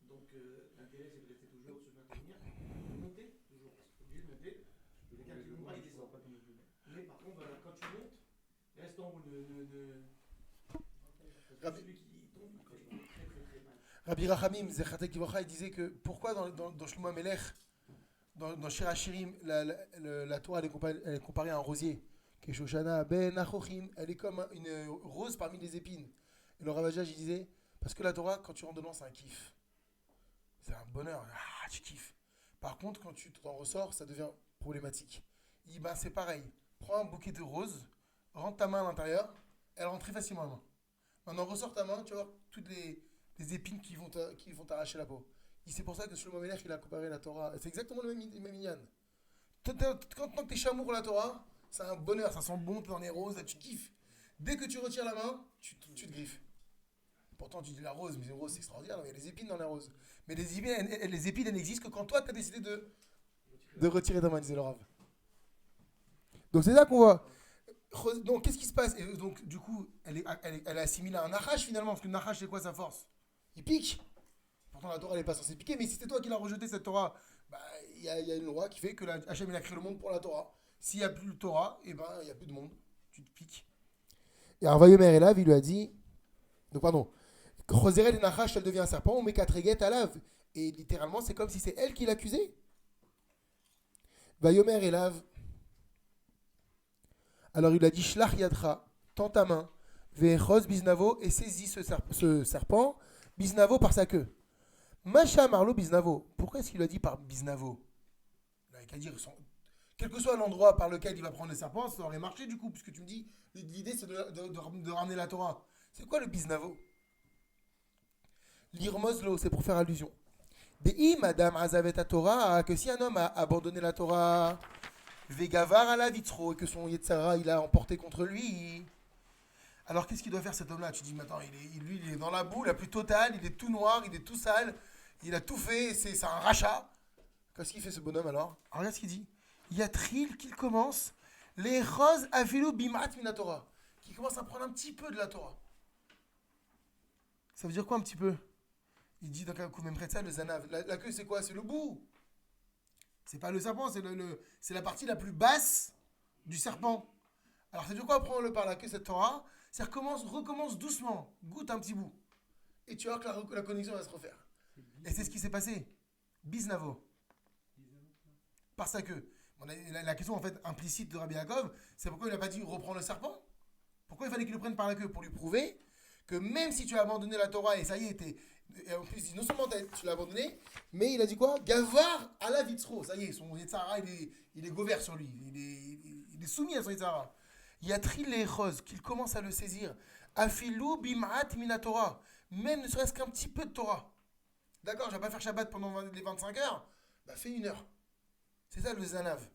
Donc l'intérêt, c'est de rester toujours, de se maintenir, de monter, toujours. Tu es obligé de monter. Quelqu'un qui monte pas, il descend. Mais par contre, voilà, quand tu montes, reste en haut. Celui qui tombe, il fait très très très mal. Rabbi Rachamim Zechatek Livrocha, il disait que pourquoi dans Shlomo Amelech, dans Shir Hashirim, la Torah elle est comparée à un rosier. Keshoshana ben achochim, elle est comme une rose parmi les épines. Et le Ravajaj il disait, parce que la Torah, quand tu rentres dedans, c'est un kiff. C'est un bonheur. Ah, tu kiffes. Par contre, quand tu t'en ressors, ça devient problématique. Il dit, ben c'est pareil. Prends un bouquet de roses, rentre ta main à l'intérieur, elle rentre très facilement à la main. Maintenant, ressors ta main, tu vas voir toutes les épines qui vont t'arracher la peau. Et c'est pour ça que Shlomo Melech, il a comparé la Torah. C'est exactement le même Inyan. Quand t'es chamour la Torah, c'est un bonheur, ça sent bon, t'es dans les roses, là, tu kiffes. Dès que tu retires la main, tu te griffes. Pourtant, tu dis la rose, mais une rose, c'est extraordinaire, il y a des épines dans la rose. Mais les épines, elles n'existent que quand toi, tu as décidé de retirer ta main, disait le Rav. Donc, c'est ça qu'on voit. Donc, qu'est-ce qui se passe? Et donc, du coup, elle est assimilée à un nachash, finalement, parce que le nachash, c'est quoi sa force? Il pique. Pourtant, la Torah, elle n'est pas censée piquer, mais si c'est toi qui l'as rejeté, cette Torah, bah, il y a une loi qui fait que Hachem, il a créé le monde pour la Torah. S'il n'y a plus de Torah, eh ben, il n'y a plus de monde. Tu te piques. Et Arvayomer Elav, il lui a dit, donc, pardon, Choseret et Nachash, elle devient un serpent, on met Katreget à lave. Et littéralement, c'est comme si c'est elle qui l'accusait. Vayomer Elav. Alors il a dit Shlach Yadcha, tends ta main, Vechos Biznavo, et saisis ce serpent, Biznavo par sa queue. Macha Marlo Biznavo. Pourquoi est-ce qu'il a dit par Biznavo? Il n'a qu'à dire, quel que soit l'endroit par lequel il va prendre le serpent, ça aurait marché du coup, puisque tu me dis, l'idée c'est de ramener la Torah. C'est quoi le Biznavo? L'Irmozlo, c'est pour faire allusion. Dei Madame Azavet Torah, que si un homme a abandonné la Torah, Vegavar à la vitro, et que son Yetzara il a emporté contre lui, Alors qu'est-ce qu'il doit faire cet homme-là? Tu dis, mais attends, lui, il est dans la boue la plus totale, il est tout noir, il est tout sale, il a tout fait, c'est un rachat. Qu'est-ce qu'il fait ce bonhomme alors? Alors regarde ce qu'il dit. Yatril qu'il commence, les roses afilu bimat minatora, qui commence à prendre un petit peu de la Torah. Ça veut dire quoi un petit peu? Il dit dans un coup même près de ça, le zanav. La queue c'est quoi? C'est le bout. C'est pas le serpent, c'est la partie la plus basse du serpent. Alors ça veut dire quoi prendre-le par la queue cette Torah? Ça recommence doucement, goûte un petit bout. Et tu vois que la connexion va se refaire. Et c'est ce qui s'est passé. Biznavo. Par sa queue. Bon, la question en fait implicite de Rabbi Yaakov, c'est pourquoi il n'a pas dit reprends le serpent? Pourquoi il fallait qu'il le prenne par la queue? Pour lui prouver que même si tu as abandonné la Torah et ça y est, et en plus il dit non seulement tu l'as abandonné, mais il a dit quoi? Gavar à la vitzro. Ça y est, son Yetzara, il est gouvert sur lui. Il est soumis à son Yetzara. Il y a tri les roses qu'il commence à le saisir. Afilou bim'at minatora. Même ne serait-ce qu'un petit peu de Torah. D'accord, je ne vais pas faire Shabbat pendant les 25 heures. Bah fais 1 heure. C'est ça le zanav.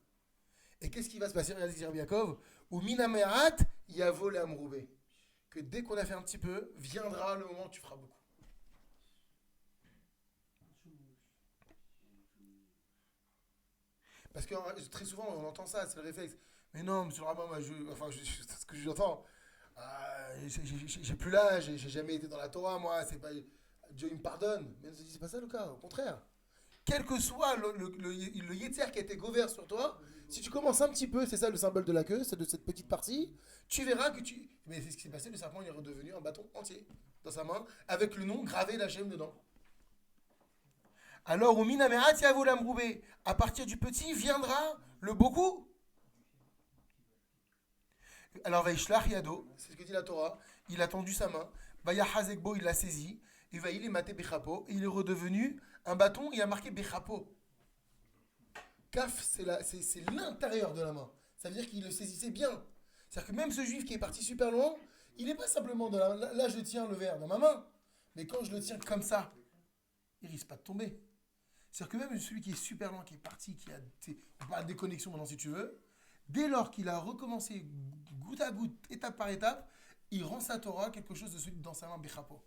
Et qu'est-ce qui va se passer? Regardez Rabbi Yaakov. Ou minamerat yavo le'amroubé. Que dès qu'on a fait un petit peu, viendra le moment où tu feras beaucoup. Parce que très souvent on entend ça, c'est le réflexe. Mais non, monsieur le rabbin, ce que j'entends, j'ai plus l'âge, j'ai jamais été dans la Torah, moi, c'est pas, Dieu il me pardonne. Mais c'est pas ça le cas, au contraire. Quel que soit le yetzer qui a été gouvert sur toi, si tu commences un petit peu, c'est ça le symbole de la queue, c'est de cette petite partie, tu verras que tu... Mais c'est ce qui s'est passé, le serpent il est redevenu un bâton entier dans sa main, avec le nom gravé d'Hachem dedans. Alors, au minamerat yavo l'amroubé, à partir du petit viendra le beaucoup. Alors, Vaishlach Yado, c'est ce que dit la Torah, il a tendu sa main, Vayahazekbo, il l'a saisi, et il est maté Bechapo, et il est redevenu un bâton, il a marqué Bechapo. Kaf, c'est l'intérieur de la main. Ça veut dire qu'il le saisissait bien. C'est-à-dire que même ce juif qui est parti super loin, il n'est pas simplement là, je tiens le verre dans ma main, mais quand je le tiens comme ça, il risque pas de tomber. C'est-à-dire que même celui qui est super loin, qui est parti, on parle de déconnexion maintenant si tu veux, dès lors qu'il a recommencé goutte à goutte, étape par étape, il rend sa Torah quelque chose de solide dans sa main, Bechapo.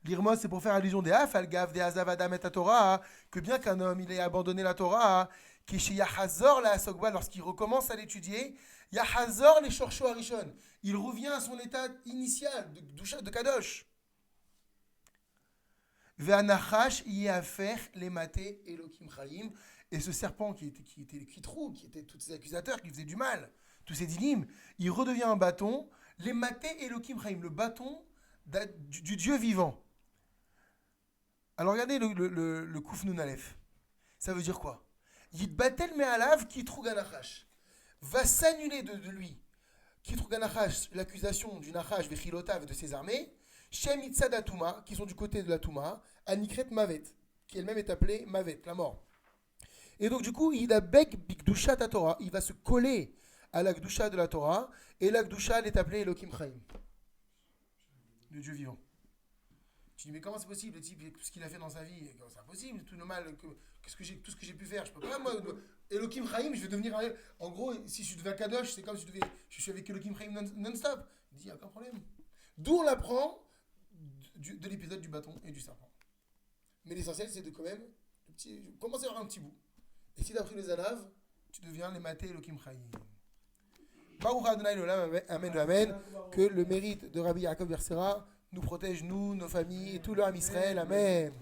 L'irmos, c'est pour faire allusion des Haf, al-Gav, des Azavadam et Torah, que bien qu'un homme, il ait abandonné la Torah, qui chez Yahazor, la Asokba, lorsqu'il recommence à l'étudier, Yahazor, les Shorsho Arishon, il revient à son état initial, de Kadosh. Ve'anachash yafer les maté Elokim Chaim. Et ce serpent qui était le Kitrou, qui était tous ces accusateurs qui faisaient du mal, tous ces dinim, il redevient un bâton, les maté Elokim Chaim, le bâton du Dieu vivant. Alors regardez le Kouf Nun Aleph. Ça veut dire quoi? Yitbatel me'alav Kitrou Ganachash. Va s'annuler de lui. Kitrou Ganachash, l'accusation du Nachash Vechilotav et de ses armées. Shem Itzad Atuma, qui sont du côté de la Touma, Anikret Mavet, qui elle-même est appelée Mavet, la mort. Et donc du coup, Yidabek Bikdushat Torah, il va se coller à la Gdusha de la Torah, et la Gdusha elle est appelée Elokim Chaim, le Dieu vivant. Tu dis mais comment c'est possible, le type, tout ce qu'il a fait dans sa vie, c'est impossible, tout normal, tout ce que j'ai pu faire, je peux pas, moi, Elokim Chaim, je vais devenir, en gros, si je deviens Kadosh, c'est comme si je suis avec Elokim Chaim non-stop. Il dit, il n'y a aucun problème. D'où on l'apprend de l'épisode du bâton et du serpent. Mais l'essentiel, c'est de quand même commencer à avoir un petit bout. Et si tu as pris les anaves, tu deviens les maté Elokim Chaim. Baruch Adonai Olam, amen, amen. Que le mérite de Rabbi Yaakov Bersera nous protège, nous, nos familles et tout le Ham Israël. Amen.